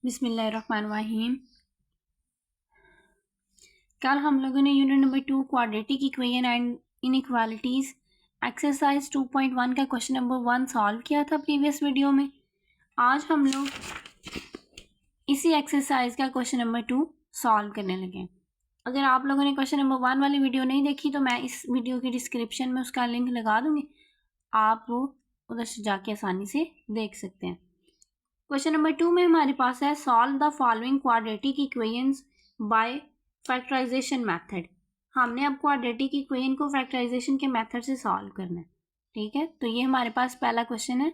बिस्मिल्लाहिर्रहमानिर्रहीम। कल हम लोगों ने unit number 2 quadratic equation and inequalities exercise 2.1 का क्वेश्चन नंबर 1 सॉल्व किया था प्रीवियस वीडियो में। आज हम लोग इसी एक्सरसाइज का क्वेश्चन नंबर 2 सॉल्व करने लगे हैं। अगर आप लोगों ने क्वेश्चन नंबर 1 वाली वीडियो नहीं देखी तो मैं इस वीडियो की डिस्क्रिप्शन में उसका लिंक लगा दूंगी, आप वो उधर से जाके आसानी से देख सकते हैं। क्वेश्चन नंबर 2 में हमारे पास है solve the following quadratic equations by factorisation method. हमने अब क्वाड्रेटिक इक्वेशन को फैक्टराइजेशन के मेथड से सॉल्व करना है। ठीक है, तो ये हमारे पास पहला क्वेश्चन है।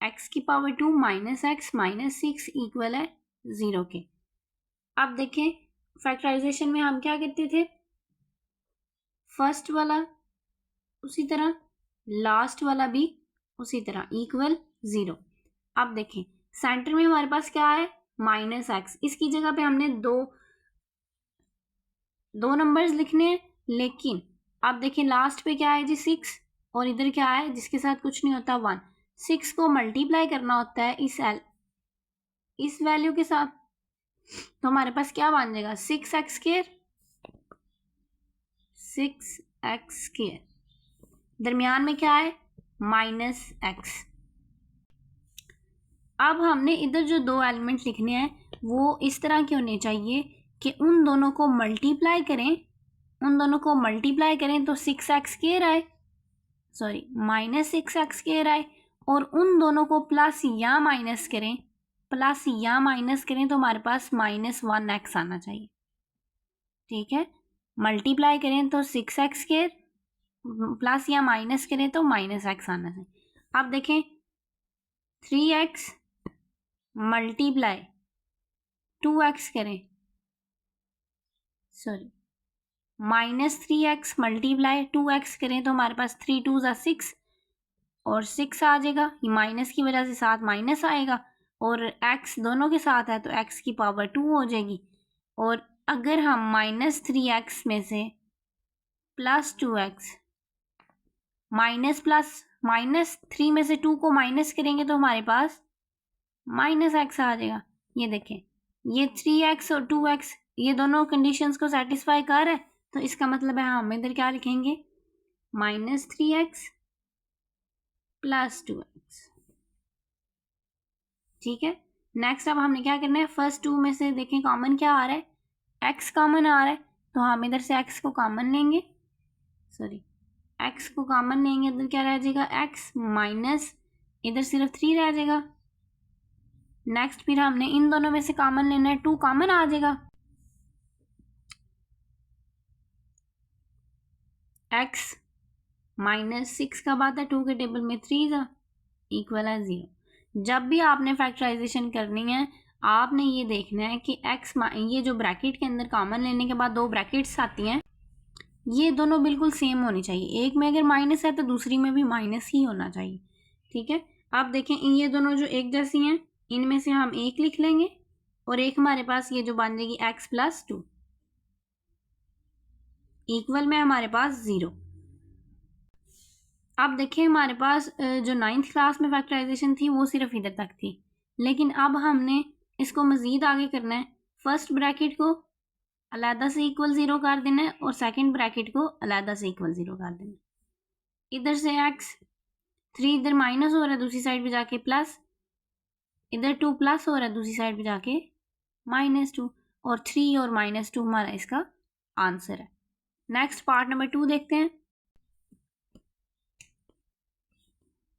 x की power 2 minus x minus 6 equal है 0 के। अब देखें फैक्टराइजेशन में हम क्या करते थे, फर्स्ट वाला उसी तरह, लास्ट वाला भी उसी तरह, इक्वल 0। अब देखें सेंटर में हमारे पास क्या है, माइनस एक्स। इसकी जगह पे हमने दो नंबर्स लिखने हैं, लेकिन अब देखें लास्ट पे क्या है जी 6, और इधर क्या है जिसके साथ कुछ नहीं होता 1। 6 को मल्टीप्लाई करना होता है इस वैल्यू के साथ, तो हमारे पास क्या बन जाएगा 6x²। 6x², दरमियान में क्या है माइनस एक्स। अब हमने इधर जो दो एलिमेंट लिखने हैं वो इस तरह के होने चाहिए कि उन दोनों को मल्टीप्लाई करें तो 6x² आए, सॉरी माइनस 6x² आए, और उन दोनों को प्लस या माइनस करें तो हमारे पास -1x आना चाहिए। ठीक है, मल्टीप्लाई करें तो 6x², प्लस या माइनस करें तो -x आना चाहिए। अब देखें 3x मल्टीप्लाई 2x करें, सॉरी -3x मल्टीप्लाई 2x करें तो हमारे पास 3 2 6 और 6 आ जाएगा। ये माइनस की वजह से साथ माइनस आएगा, और x दोनों के साथ है तो x की पावर 2 हो जाएगी। और अगर हम -3x में से +2x -3 में से 2 को माइनस करेंगे तो हमारे पास -x आ जाएगा। ये देखें ये 3x और 2x ये दोनों कंडीशंस को सेटिस्फाई कर है, तो इसका मतलब है हम इधर क्या लिखेंगे -3x + 2x। ठीक है, नेक्स्ट अब हमने क्या करना है, फर्स्ट 2 में से देखें कॉमन क्या आ रहा है, x कॉमन आ रहा है, तो हम इधर से x को कॉमन लेंगे, इधर क्या रह जाएगा x माइनस, इधर सिर्फ 3 रह जाएगा। नेक्स्ट फिर हमने इन दोनों में से कॉमन लेना है, 2 कॉमन आ जाएगा, x -6 का बात है 2 के टेबल में 3 था, इक्वल है 0। जब भी आपने फैक्टराइजेशन करनी है आपने ये देखना है कि x, ये जो ब्रैकेट के अंदर कॉमन लेने के बाद दो ब्रैकेट्स आती हैं ये दोनों बिल्कुल सेम होनी चाहिए। एक में अगर माइनस है तो दूसरी में भी माइनस ही होना चाहिए। ठीक है, आप देखें ये दोनों जो एक जैसी हैं इनमें से हम एक लिख लेंगे, और एक हमारे पास ये जो बन जाएगी x + 2 इक्वल में हमारे पास 0। अब देखिए हमारे पास जो 9th क्लास में फैक्टराइजेशन थी वो सिर्फ इधर तक थी, लेकिन अब हमने इसको मज़ीद आगे करना है। फर्स्ट ब्रैकेट को अलहदा से इक्वल 0 कर देना है और सेकंड ब्रैकेट को अलहदा से इक्वल 0 कर देना है। इधर से x 3 इधर माइनस हो रहा है, दूसरी साइड पे जाके प्लस, इधर 2 प्लस हो रहा है, दूसरी साइड पे जाके -2, और 3 और -2 हमारा इसका आंसर है। नेक्स्ट पार्ट नंबर 2 देखते हैं।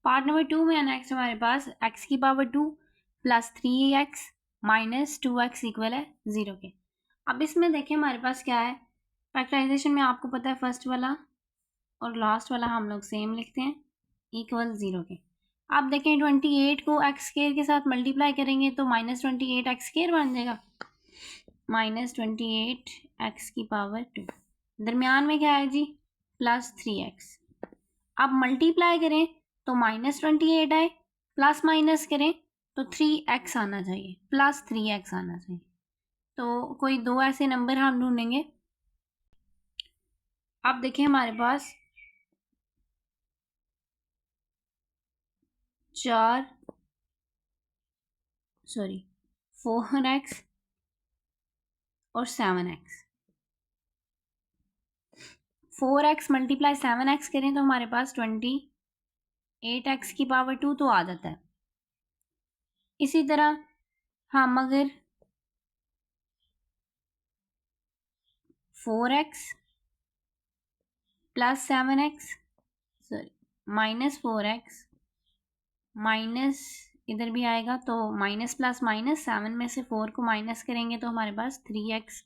पार्ट नंबर 2 में नेक्स्ट हमारे पास x की पावर 2 + 3x - 2x इक्वल है 0 के। अब इसमें देखें हमारे पास क्या है, फैक्टराइजेशन में आपको पता है फर्स्ट वाला और लास्ट वाला हम लोग सेम लिखते हैं, इक्वल 0 के। अब देखें 28 को x² के साथ मल्टीप्लाई करेंगे तो -28x² बन जाएगा, -28x की पावर 2, दरमियान में क्या है जी +3x। अब मल्टीप्लाई करें तो -28 आए, प्लस माइनस करें तो 3x आना चाहिए, +3x आना चाहिए। तो कोई दो ऐसे नंबर हम ढूंढेंगे। अब देखें हमारे पास 4 सॉरी 4x और 7x। 4x मल्टीप्लाई 7x करें तो हमारे पास 28x की पावर 2 तो आ जाता है। इसी तरह हम अगर 4x plus 7x sorry minus 4x minus इधर भी आएगा तो माइनस प्लस माइनस 7 में से 4 को माइनस करेंगे तो हमारे पास 3x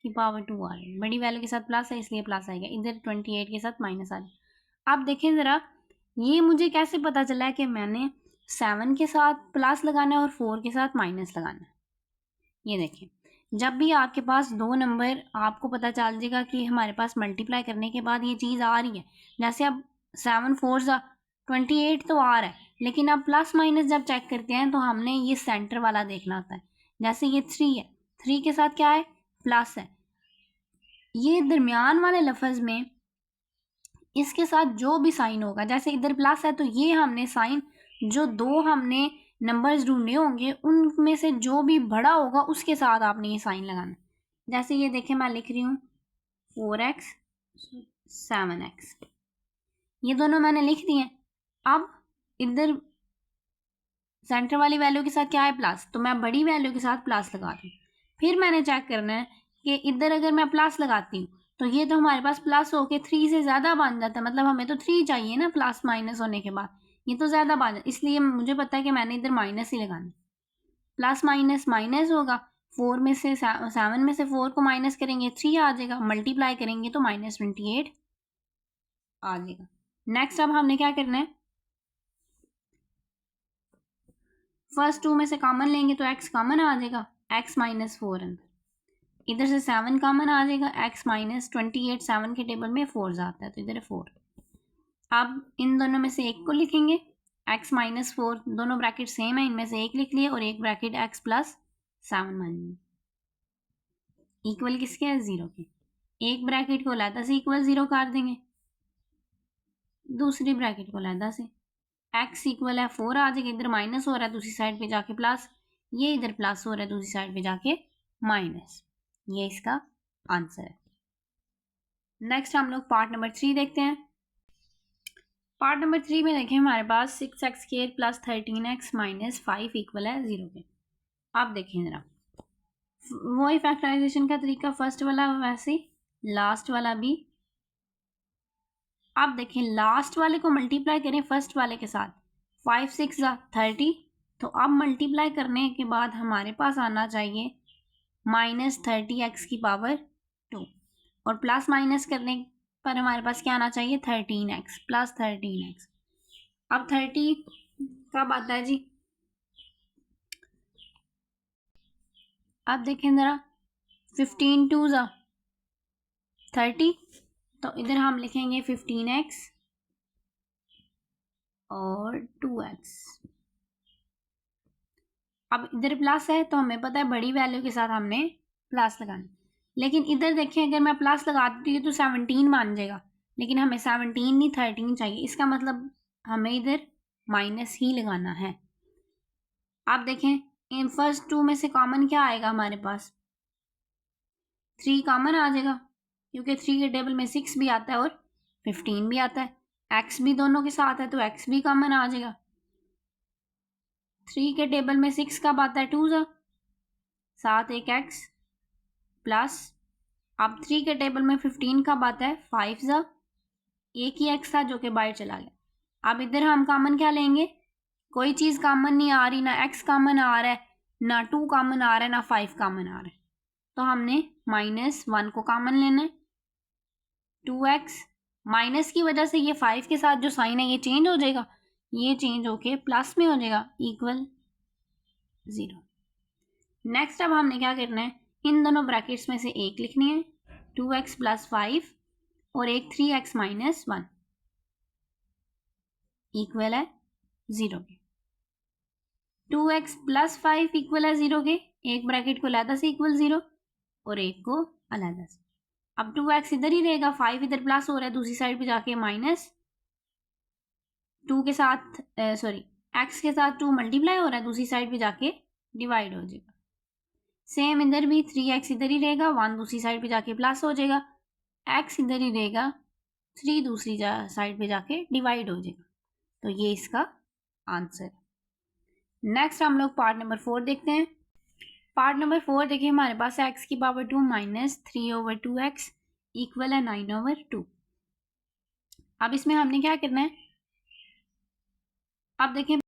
की पावर 2 आ रही है। बड़ी वैल्यू के साथ प्लस है इसलिए प्लस आएगा, इधर 28 के साथ माइनस आ रहा है। आप देखें ज़रा, ये मुझे कैसे पता चला है कि मैंने 7 के साथ प्लस लगाना है और 4 के साथ माइनस लगाना है। ये देखें, जब भी आपके पास दो नंबर आपको पता चल जाएगा कि हमारे पास मल्टीप्लाई करने के बाद ये चीज़ आ रही है, जैसे अब 7 4 28 तो आ रहा है, लेकिन अब प्लस माइनस जब चेक करते हैं तो हमने ये सेंटर वाला देखना होता है। जैसे ये 3 है, 3 के साथ क्या है, प्लस है। ये दरमियान वाले लफ्ज़ में इसके साथ जो भी साइन होगा, जैसे इधर प्लस है तो ये हमने साइन, जो दो हमने नंबर्स ढूंढे होंगे उनमें से जो भी बड़ा होगा उसके साथ आपने ये साइन लगाना। जैसे ये देखें, मैं लिख रही हूँ 4x 7x, ये दोनों मैंने लिख दिए। अब इधर सेंटर वाली वैल्यू के साथ क्या है, प्लस, तो मैं बड़ी वैल्यू के साथ प्लस लगा रही हूँ। फिर मैंने चेक करना है कि इधर अगर मैं प्लस लगाती हूँ तो ये तो हमारे पास प्लस होके 3 से ज़्यादा बन जाता है, मतलब हमें तो 3 चाहिए ना प्लस माइनस होने के बाद, ये तो ज़्यादा बन जाता, इसलिए मुझे पता है कि मैंने इधर माइनस ही लगाना। प्लस माइनस माइनस होगा, 4 में से 7 में से 4 को माइनस करेंगे 3 आ जाएगा, मल्टीप्लाई करेंगे तो -28 आ जाएगा। नेक्स्ट अब हमने क्या करना है, फर्स्ट 2 में से कॉमन लेंगे तो x कॉमन आ जाएगा, x माइनस 4 अंदर, इधर से 7 कॉमन आ जाएगा, x माइनस 28, 7 के टेबल में 4 आता है तो इधर है 4। अब इन दोनों में से एक को लिखेंगे, x माइनस 4, दोनों ब्रैकेट सेम है, इनमें से एक लिख लिए और एक ब्रैकेट x प्लस 7 मान लिया। इक्वल किसके है, 0 के। एक ब्रैकेट को लहदा से इक्वल 0 कर देंगे, दूसरी ब्रैकेट को लहदा से, x इक्वल है 4 आ जाएगा, इधर माइनस हो रहा है दूसरी साइड पे जाके प्लस, ये इधर प्लस हो रहा है दूसरी साइड पे जाके माइनस, ये इसका आंसर है। नेक्स्ट हम लोग पार्ट नंबर 3 देखते हैं। पार्ट नंबर 3 में देखें, हमारे पास 6x² plus 13x minus 5 equal है 0 के। आप देखें ज़रा, वही फैक्टराइजेशन का तरीका, फर्स्ट वाला वैसे लास्ट वाला भी। आप देखें, लास्ट वाले को मल्टीप्लाई करें फर्स्ट वाले के साथ, 5 6 30, तो अब मल्टीप्लाई करने के बाद हमारे पास आना चाहिए -30x की पावर 2, और प्लस माइनस करने पर हमारे पास क्या आना चाहिए, 13x प्लस 13x। अब 30 कब आता है जी, अब देखें ज़रा, 15 2 30, तो इधर हम लिखेंगे 15x और 2x। अब इधर प्लस है तो हमें पता है बड़ी वैल्यू के साथ हमने प्लस लगाना, लेकिन इधर देखें अगर मैं प्लस लगाती हूँ तो 17 मान जाएगा, लेकिन हमें 17 नहीं 13 चाहिए, इसका मतलब हमें इधर माइनस ही लगाना है। आप देखें, इन फर्स्ट 2 में से कॉमन क्या आएगा, हमारे पास 3 कॉमन आ जाएगा, क्योंकि 3 के टेबल में 6 भी आता है और 15 भी आता है, x भी दोनों के साथ है तो x भी कॉमन आ जाएगा। 3 के टेबल में 6 कब आता है, 2 साथ एक x प्लस, अब 3 के टेबल में 15 कब आता है, 5 एक ही x था जो कि बाहर चला गया। अब इधर हम कॉमन क्या लेंगे, कोई चीज़ कॉमन नहीं आ रही, ना x कॉमन आ रहा है, ना 2 कॉमन आ रहा है, ना 5 कॉमन आ रहा है, तो हमने -1 को कॉमन लेना है। 2x माइनस की वजह से ये 5 के साथ जो साइन है ये चेंज हो जाएगा, ये चेंज होके प्लस में हो जाएगा, इक्वल 0। नेक्स्ट अब हमने क्या करना है, इन दोनों ब्रैकेट्स में से एक लिखनी है, 2x प्लस 5 और एक 3x माइनस 1 इक्वल है 0 के। 2x प्लस 5 इक्वल है 0 के, एक ब्रैकेट को अलहदा से इक्वल 0 और एक को अलहदा से। अब 2x इधर ही रहेगा, 5 इधर प्लस हो रहा है दूसरी साइड पे जाके माइनस, 2 के साथ x के साथ 2 मल्टीप्लाई हो रहा है दूसरी साइड पे जाके डिवाइड हो जाएगा। सेम इधर भी 3x इधर ही रहेगा, 1 दूसरी साइड पे जाके प्लस हो जाएगा, x इधर ही रहेगा, 3 दूसरी साइड पे जाके डिवाइड हो जाएगा। तो ये इसका आंसर है। नेक्स्ट हम लोग पार्ट नंबर 4 देखते हैं। पार्ट नंबर 4 देखिए, हमारे पास है x की पावर 2 माइनस 3/2x इक्वल है 9/2। अब इसमें हमने क्या करना है, अब देखें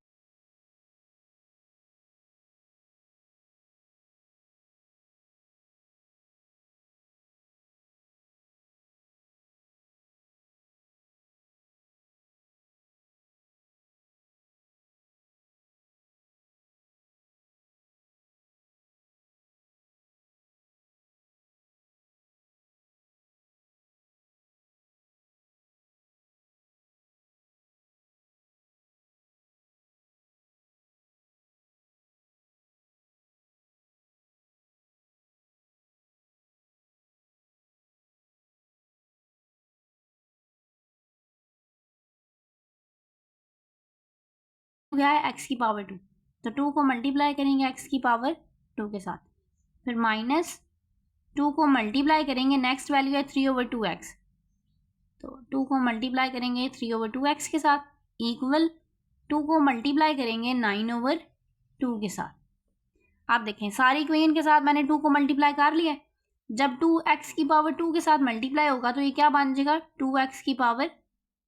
हो गया है x की पावर 2, तो 2 को मल्टीप्लाई करेंगे x की पावर 2 के साथ, फिर माइनस 2 को मल्टीप्लाई करेंगे, नेक्स्ट वैल्यू है 3/2x, तो 2 को मल्टीप्लाई करेंगे 3/2x के साथ इक्वल 2 को मल्टीप्लाई करेंगे 9/2 के साथ। आप देखें सारी इक्वेशन के साथ मैंने 2 को मल्टीप्लाई कर लिया है। जब 2x की पावर 2 के साथ मल्टीप्लाई होगा तो ये क्या बन जाएगा, 2x की पावर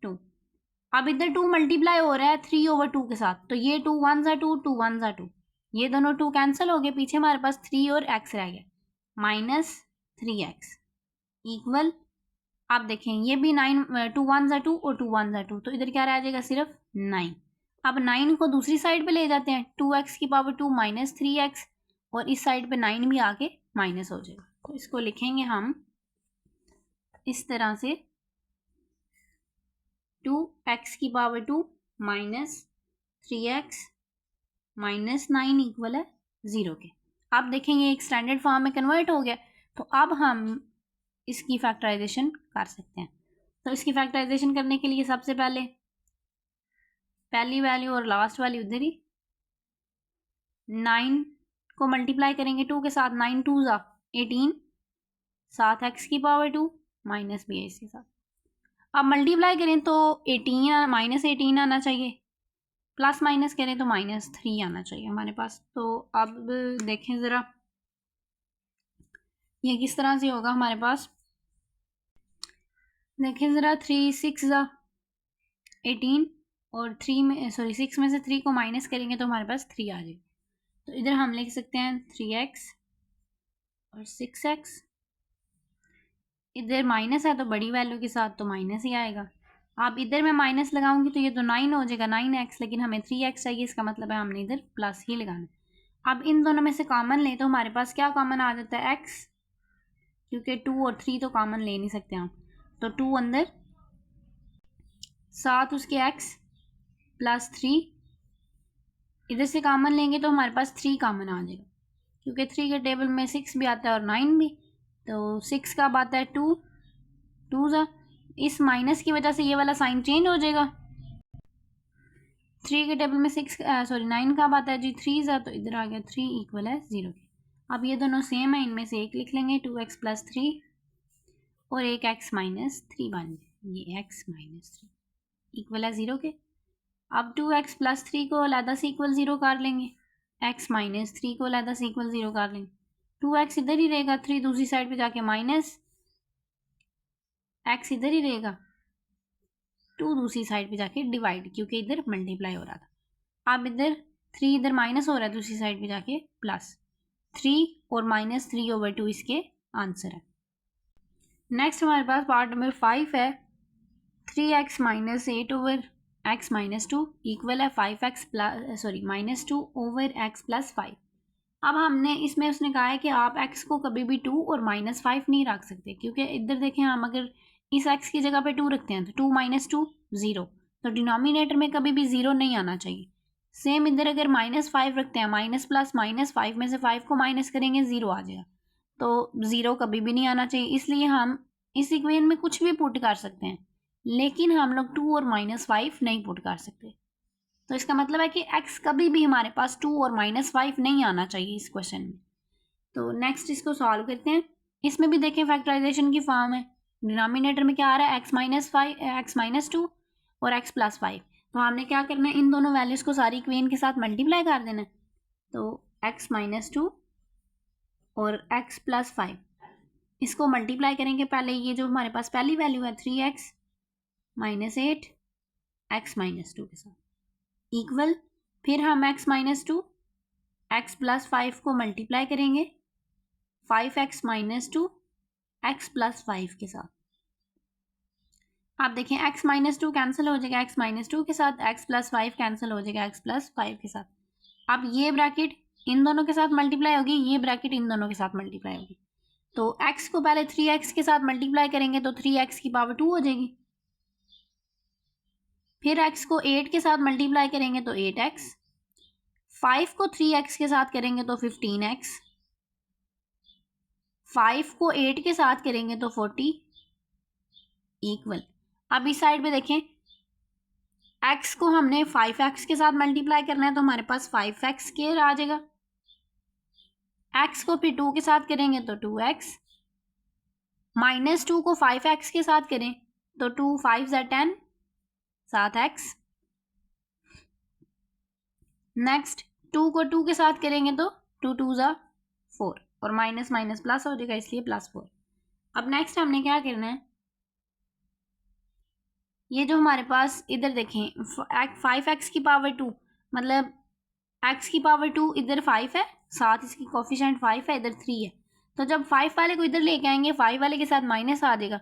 2। अब इधर 2 मल्टीप्लाई हो रहा है 3/2 के साथ, तो ये 2 1 2 2 1 2, ये दोनों 2 कैंसिल हो गए, पीछे हमारे पास 3 और x रह गया, माइनस 3x इक्वल, आप देखें ये भी 9 2 1 2 और 2 1 2, तो इधर क्या रह जाएगा, सिर्फ 9। अब 9 को दूसरी साइड पे ले जाते हैं, 2x की पावर 2 माइनस 3x, और इस साइड पे 9 भी आके माइनस हो जाएगा, तो इसको लिखेंगे हम इस तरह से 2x की power 2 minus 3x minus 9 equal है 0 के। अब देखेंगे एक स्टैंडर्ड फॉर्म में कन्वर्ट हो गया, तो अब हम इसकी फैक्टराइजेशन कर सकते हैं। तो इसकी फैक्टराइजेशन करने के लिए सबसे पहले पहली वैल्यू और लास्ट वैल्यू उधर ही, 9 को मल्टीप्लाई करेंगे 2 के साथ, 9 2 18, साथ x की पावर 2 माइनस भी है इसके साथ। अब मल्टीप्लाई करें तो 18 माइनस 18 आना चाहिए, प्लस माइनस करें तो माइनस 3 आना चाहिए हमारे पास। तो अब देखें ज़रा ये किस तरह से होगा हमारे पास, देखें ज़रा 3 6 18 और 3 में 6 में से 3 को माइनस करेंगे तो हमारे पास 3 आ जाएगा। तो इधर हम लिख सकते हैं 3x और 6x, इधर माइनस है तो बड़ी वैल्यू के साथ तो माइनस ही आएगा। अब इधर मैं माइनस लगाऊंगी तो ये तो 9 हो जाएगा, 9x, लेकिन हमें 3x चाहिए, इसका मतलब है हमने इधर प्लस ही लगाना है। अब इन दोनों में से कॉमन लें तो हमारे पास क्या कॉमन आ जाता है, x, क्योंकि 2 और 3 तो कॉमन ले नहीं सकते हम, तो 2 अंदर, साथ उसके x प्लस 3, इधर से कॉमन लेंगे तो हमारे पास 3 कॉमन आ जाएगा, क्योंकि 3 के टेबल में 6 भी आता है और 9 भी, तो 6 का आता है 2 2 इस माइनस की वजह से ये वाला साइन चेंज हो जाएगा। 3 के टेबल में 9 का आता है जी 3 तो इधर आ गया 3 इक्वल है 0 के। अब ये दोनों सेम है, इनमें से एक लिख लेंगे 2x प्लस 3 और एक x माइनस 3 बन जाए, ये x माइनस 3 इक्वल है 0 के। अब 2x प्लस 3 को अलहदा से इक्वल 0 कर लेंगे, x माइनस 3 को अलहदा से इक्वल 0 कर लेंगे, 2x इधर ही रहेगा, 3 दूसरी साइड पे जाके माइनस, x इधर ही रहेगा, 2 दूसरी साइड पे जाके डिवाइड, क्योंकि इधर मल्टीप्लाई हो रहा था। अब इधर 3 इधर माइनस हो रहा है, दूसरी साइड पे जाके प्लस, 3 और माइनस 3/2 इसके आंसर है। नेक्स्ट हमारे पास पार्ट नंबर 5 है, 3x minus 8/x minus 2 equal है 5x plus minus 2/x plus 5। अब हमने इसमें उसने कहा है कि आप x को कभी भी 2 और माइनस 5 नहीं रख सकते, क्योंकि इधर देखें हम अगर इस x की जगह पे 2 रखते हैं तो 2 माइनस 2 0, तो डिनोमिनेटर में कभी भी 0 नहीं आना चाहिए। सेम इधर अगर माइनस 5 रखते हैं, माइनस प्लस माइनस 5 में से 5 को माइनस करेंगे 0 आ जाएगा, तो 0 कभी भी नहीं आना चाहिए। इसलिए हम इस इक्वेशन में कुछ भी पुट कर सकते हैं, लेकिन हम लोग 2 और माइनस 5 नहीं पुट कर सकते। तो इसका मतलब है कि x कभी भी हमारे पास 2 और -5 नहीं आना चाहिए इस क्वेश्चन में। तो नेक्स्ट इसको सॉल्व करते हैं। इसमें भी देखें फैक्टराइजेशन की फॉर्म है। डिनोमिनेटर में क्या आ रहा है, x-2 और x+5। तो हमने क्या करना है, इन दोनों वैल्यूज़ को सारी इक्वेशन के साथ मल्टीप्लाई कर देना है। तो x-2 और x+5 इसको मल्टीप्लाई करेंगे। पहले ये जो हमारे पास पहली वैल्यू है 3x - 8 x-2 के साथ इक्वल, फिर हम x-2 x+5 को मल्टीप्लाई करेंगे 5x - 2 x+5 के साथ। आप देखें x-2 कैंसिल हो जाएगा x-2 के साथ, x+5 कैंसिल हो जाएगा x+5 के साथ। अब ये ब्रैकेट इन दोनों के साथ मल्टीप्लाई होगी, ये ब्रैकेट इन दोनों के साथ मल्टीप्लाई होगी। तो x को पहले 3x के साथ मल्टीप्लाई करेंगे तो 3x की पावर 2 हो जाएगी। फिर x को 8 के साथ मल्टीप्लाई करेंगे तो 8x, 5 को 3x के साथ करेंगे तो 15x, 5 को 8 के साथ करेंगे तो 40 इक्वल। अब इस साइड पे देखें, x को हमने 5x के साथ मल्टीप्लाई करना है तो हमारे पास 5x के आ जाएगा। x को फिर 2 के साथ करेंगे तो 2x, -2 को 5x के साथ करें तो 2 5 = 10 7x। नेक्स्ट 2 को 2 के साथ करेंगे तो 2 2 = 4 और माइनस माइनस प्लस हो जाएगा, इसलिए +4। अब नेक्स्ट हमने क्या करना है, ये जो हमारे पास इधर देखें 5x की पावर 2 मतलब x की पावर 2 इधर 5 है, साथ इसकी कोफिशिएंट 5 है, इधर 3 है। तो जब 5 वाले को इधर लेके आएंगे 5 वाले के साथ माइनस आ जाएगा,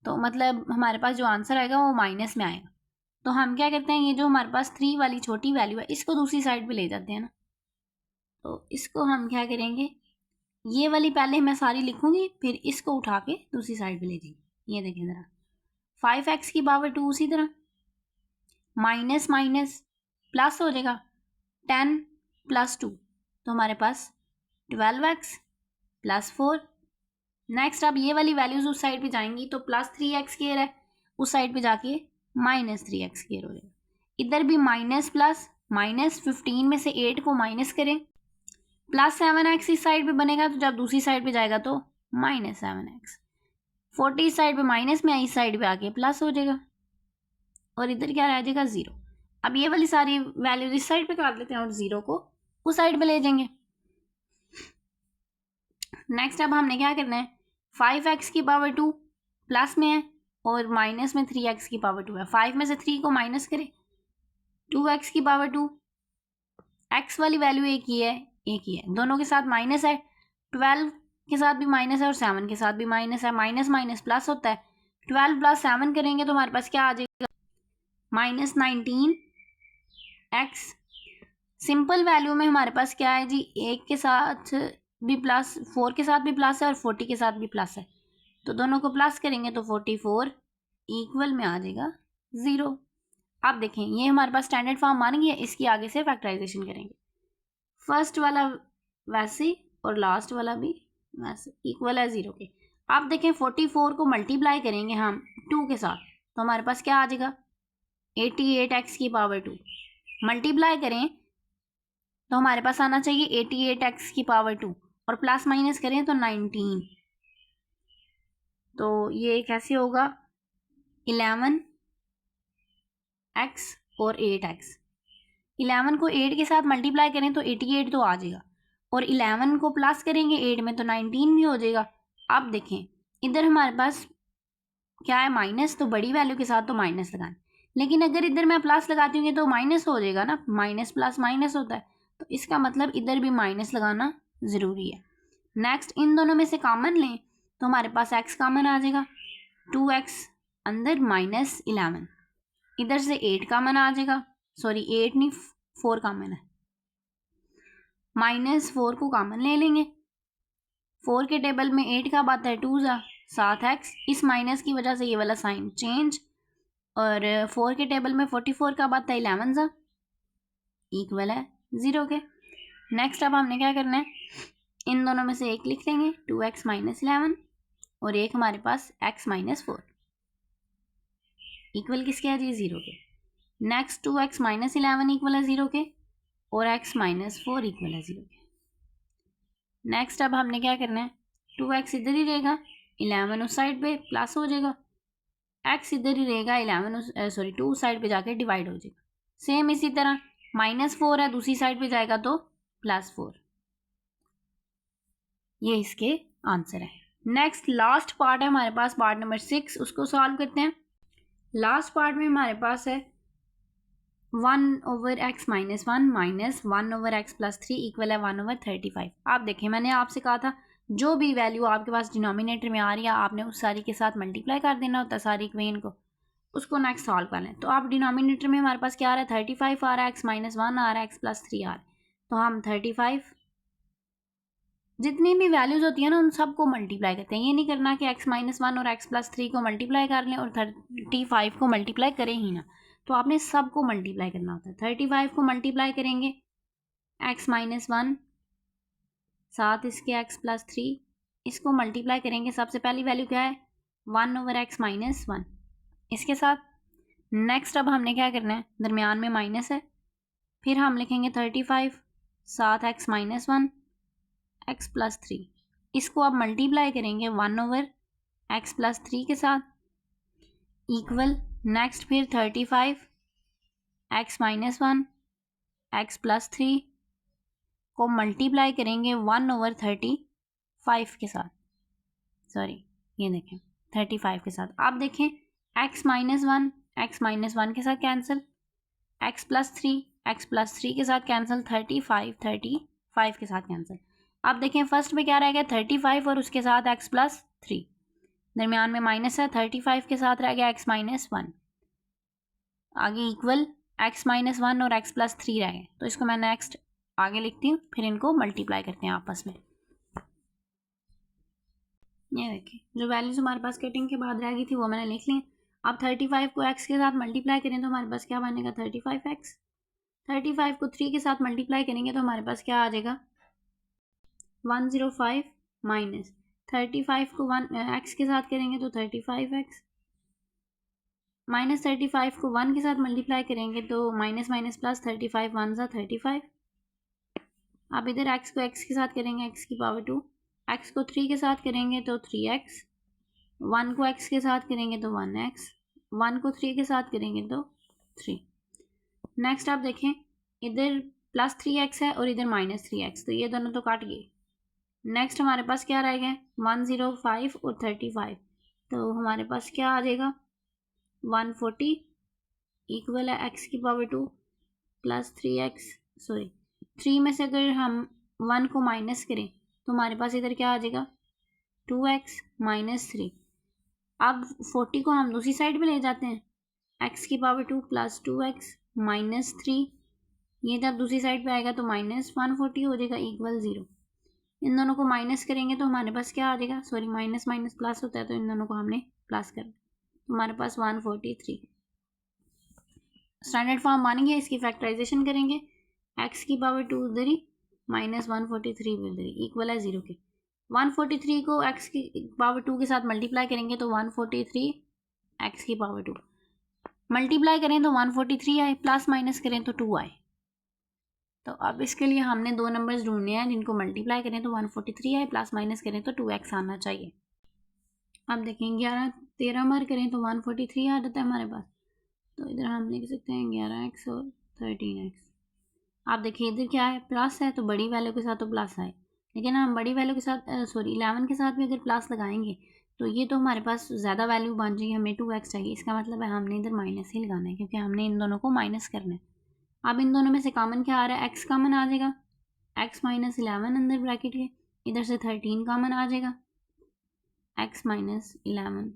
तो मतलब हमारे पास जो आंसर आएगा वो माइनस में आएगा। तो हम क्या करते हैं, ये जो हमारे पास 3 वाली छोटी वैल्यू है इसको दूसरी साइड पे ले जाते हैं ना। तो इसको हम क्या करेंगे, ये वाली पहले मैं सारी लिखूंगी, फिर इसको उठा के दूसरी साइड पे ले जाएंगे। ये देखें ज़रा, 5x की पावर 2 उसी तरह माइनस माइनस प्लस हो जाएगा 10 + 2, तो हमारे पास 12x + 4। नेक्स्ट अब ये वाली वैल्यूज उस साइड पे जाएंगी तो +3x स्क्वायर है, उस साइड पे जाके -3x स्क्वायर हो जाएगा। इधर भी माइनस प्लस, -15 में से 8 को माइनस करें, +7x इस साइड पे बनेगा, तो जब दूसरी साइड पे जाएगा तो -7x। 40 इस साइड पे माइनस में है, इस साइड पे आके प्लस हो जाएगा और इधर क्या रह जाएगा 0। अब ये वाली सारी वैल्यूज इस साइड पे कर देते हैं और 0 को उस साइड पे ले जाएंगे। नेक्स्ट अब हमने क्या करना है, 5x की पावर 2 प्लस में है और माइनस में 3x की पावर 2 है। 5 में से 3 को माइनस करें, 2x की पावर 2, x वाली वैल्यू एक ही है, दोनों के साथ माइनस है, 12 के साथ भी माइनस है और 7 के साथ भी माइनस है, माइनस माइनस प्लस होता है। 12 + 7 करेंगे तो हमारे पास क्या आ जाएगा, -19x। सिंपल वैल्यू में हमारे पास क्या है जी, 1 के साथ भी प्लस, 4 के साथ भी प्लस है और 40 के साथ भी प्लस है, तो दोनों को प्लस करेंगे तो 44 इक्वल में आ जाएगा 0। अब देखें ये हमारे पास स्टैंडर्ड फॉर्म मान गई है, इसकी आगे से फैक्टराइजेशन करेंगे। फर्स्ट वाला वैसे और लास्ट वाला भी वैसे इक्वल है 0 के। अब देखें 44 को मल्टीप्लाई करेंगे हम 2 के साथ तो हमारे पास क्या आ जाएगा, 88x की पावर 2 मल्टीप्लाई करें तो हमारे पास आना चाहिए 88x की पावर 2 और प्लस माइनस करें तो 19। तो ये कैसे होगा, 11x और 8x। 11 को 8 के साथ मल्टीप्लाई करें तो 88 तो आ जाएगा और 11 को प्लस करेंगे 8 में तो 19 भी हो जाएगा। अब देखें इधर हमारे पास क्या है, माइनस, तो बड़ी वैल्यू के साथ तो माइनस लगाना, लेकिन अगर इधर मैं प्लस लगाती हूँ तो माइनस हो जाएगा ना, माइनस प्लस माइनस होता है, तो इसका मतलब इधर भी माइनस लगाना ज़रूरी है। नेक्स्ट इन दोनों में से कॉमन लें तो हमारे पास x कॉमन आ जाएगा, 2x अंदर -11, इधर से 8 कॉमन आ जाएगा, सॉरी 8 नहीं 4 कॉमन है, -4 को कॉमन ले लेंगे। 4 के टेबल में 8 का बात है 2 ज़ा 7x, इस माइनस की वजह से ये वाला साइन चेंज, और 4 के टेबल में 44 का बात है 11 ज़ा इक्वल है 0 के। नेक्स्ट अब हमने क्या करना है, इन दोनों में से एक लिख लेंगे 2x - 11 और एक हमारे पास x - 4 इक्वल किसके आ जी 0 के। नेक्स्ट 2x माइनस 11 इक्वल है 0 के और x माइनस 4 इक्वल है 0 के। नेक्स्ट अब हमने क्या करना है, 2x इधर ही रहेगा, 11 उस साइड पे प्लस हो जाएगा, x इधर ही रहेगा, 2 साइड पे जाके डिवाइड हो जाएगा। सेम इसी तरह -4 है, दूसरी साइड पे जाएगा तो +4। ये इसके आंसर है। नेक्स्ट लास्ट पार्ट है हमारे पास, पार्ट नंबर 6, उसको सॉल्व करते हैं। लास्ट पार्ट में हमारे पास है 1/x minus 1 minus 1/x plus 3 equal है 1/35। आप देखें, मैंने आपसे कहा था जो भी वैल्यू आपके पास डिनोमिनेटर में आ रही है आपने उस सारी के साथ मल्टीप्लाई कर देना होता है सारी इक्वेशन को, उसको नेक्स्ट सॉल्व कर लें। तो आप डिनोमिनेटर में हमारे पास क्या आ रहा है, 35 आ रहा है, x माइनस 1 आ रहा है, x प्लस 3 आ रहा है। तो हम 35 जितनी भी वैल्यूज़ होती है ना उन सबको मल्टीप्लाई करते हैं। ये नहीं करना कि x माइनस 1 और x प्लस 3 को मल्टीप्लाई कर लें और 35 को मल्टीप्लाई करें ही ना, तो आपने सबको मल्टीप्लाई करना होता है। 35 को मल्टीप्लाई करेंगे x माइनस 1 साथ इसके x प्लस 3, इसको मल्टीप्लाई करेंगे, सबसे पहली वैल्यू क्या है 1/x माइनस 1 इसके साथ। नेक्स्ट अब हमने क्या करना है, दरमियान में माइनस है, फिर हम लिखेंगे 35 साथ x माइनस 1 x प्लस 3, इसको अब मल्टीप्लाई करेंगे 1/x प्लस 3 के साथ इक्वल। नेक्स्ट फिर 35 x माइनस 1 x प्लस 3 को मल्टीप्लाई करेंगे 1/35 के साथ, सॉरी ये देखें 35 के साथ। आप देखें x माइनस 1 के साथ कैंसिल, x प्लस 3 के साथ कैंसिल, 35 के साथ कैंसिल। आप देखें फर्स्ट में क्या रह गया 35 और उसके साथ x प्लस 3, दरमियान में माइनस है, 35 के साथ रह गया x माइनस 1, आगे इक्वल x माइनस 1 और x प्लस 3 रह गए। तो इसको मैं नेक्स्ट आगे लिखती हूँ, फिर इनको मल्टीप्लाई करते हैं आपस में। ये देखिए जो वैल्यूज हमारे पास कटिंग के बाद रह गई थी वो मैंने लिख ली। अब 35 को x के साथ मल्टीप्लाई करें तो हमारे पास क्या बनेगा 35x, 35 को 3 के साथ मल्टीप्लाई करेंगे तो हमारे पास क्या आ जाएगा 105 माइनस 35 को x के साथ करेंगे तो 35x, माइनस 35 को 1 के साथ मल्टीप्लाई करेंगे तो माइनस माइनस प्लस 35 1 सा 35। अब इधर x को x के साथ करेंगे x की पावर 2, x को 3 के साथ करेंगे तो 3x, 1 को x के साथ करेंगे तो 1x, 1 को 3 के साथ करेंगे तो 3। नेक्स्ट आप देखें इधर प्लस 3x है और इधर माइनस 3x, तो ये दोनों तो काट गए। नेक्स्ट हमारे पास क्या रह गया 105 और 35, तो हमारे पास क्या आ जाएगा 140 इक्वल है x की पावर 2 प्लस 3x, सॉरी 3 में से अगर हम 1 को माइनस करें तो हमारे पास इधर क्या आ जाएगा 2x माइनस 3। अब 40 को हम दूसरी साइड पे ले जाते हैं, x की पावर 2 प्लस 2x माइनस 3, ये जब दूसरी साइड पे आएगा तो माइनस 140 हो जाएगा इक्वल 0। इन दोनों को माइनस करेंगे तो हमारे पास क्या आ जाएगा, सॉरी माइनस माइनस प्लस होता है तो इन दोनों को हमने प्लस कर दिया, तो हमारे पास 143 स्टैंडर्ड फॉर्म बन गया। इसकी फैक्टराइजेशन करेंगे, x की पावर 2 उधर ही माइनस 143 उधर ही इक्वल है 0 के। 143 को x की पावर 2 के साथ मल्टीप्लाई करेंगे तो 143 x की पावर 2, मल्टीप्लाई करें तो 143 आए, प्लस माइनस करें तो 2 आए। तो अब इसके लिए हमने दो नंबर्स ढूंढने हैं जिनको मल्टीप्लाई करें तो 143 आए, प्लस माइनस करें तो 2x आना चाहिए। अब देखें 11 13 बार करें तो 143 आ जाता है हमारे पास, तो इधर हम लिख सकते हैं 11x और 13x। आप देखिए इधर क्या है प्लस है, तो बड़ी वैल्यू के साथ तो प्लस आए, लेकिन हम बड़ी वैल्यू के साथ सॉरी 11 के साथ भी अगर प्लस लगाएंगे तो ये तो हमारे पास ज़्यादा वैल्यू बन जाएगी, हमें 2x चाहिए। इसका मतलब है हमने इधर माइनस ही लगाना है क्योंकि हमने इन दोनों को माइनस करना है। अब इन दोनों में से कॉमन क्या आ रहा है, x कॉमन आ जाएगा, x माइनस 11 अंदर ब्रैकेट के, इधर से 13 कॉमन आ जाएगा, x माइनस 11।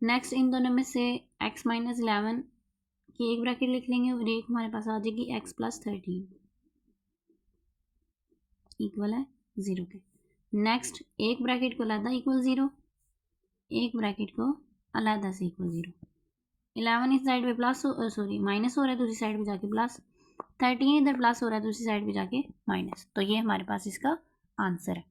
नेक्स्ट इन दोनों में से x माइनस 11 की एक ब्रैकेट लिख लेंगे और एक हमारे पास आ जाएगी x प्लस 13 इक्वल है 0 के। नेक्स्ट एक ब्रैकेट को अलहदा इक्वल 0, एक ब्रैकेट को अलहदा से इक्वल 0। 11 इस साइड पे प्लस सॉरी माइनस हो रहा है दूसरी साइड पे जाके प्लस, 13 इधर प्लस हो रहा है दूसरी साइड पे जाके माइनस, तो ये हमारे पास इसका आंसर है।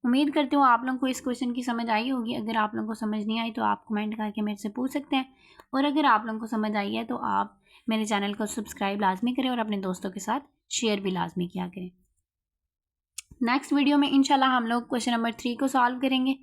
उम्मीद करती हूँ आप लोगों को इस क्वेश्चन की समझ आई होगी। अगर आप लोगों को समझ नहीं आई तो आप कमेंट करके मेरे से पूछ सकते हैं, और अगर आप लोगों को समझ आई है तो आप मेरे चैनल को सब्सक्राइब लाजमी करें और अपने दोस्तों के साथ शेयर भी लाजमी किया करें। नेक्स्ट वीडियो में इंशाल्लाह हम लोग क्वेश्चन नंबर 3 को सॉल्व करेंगे।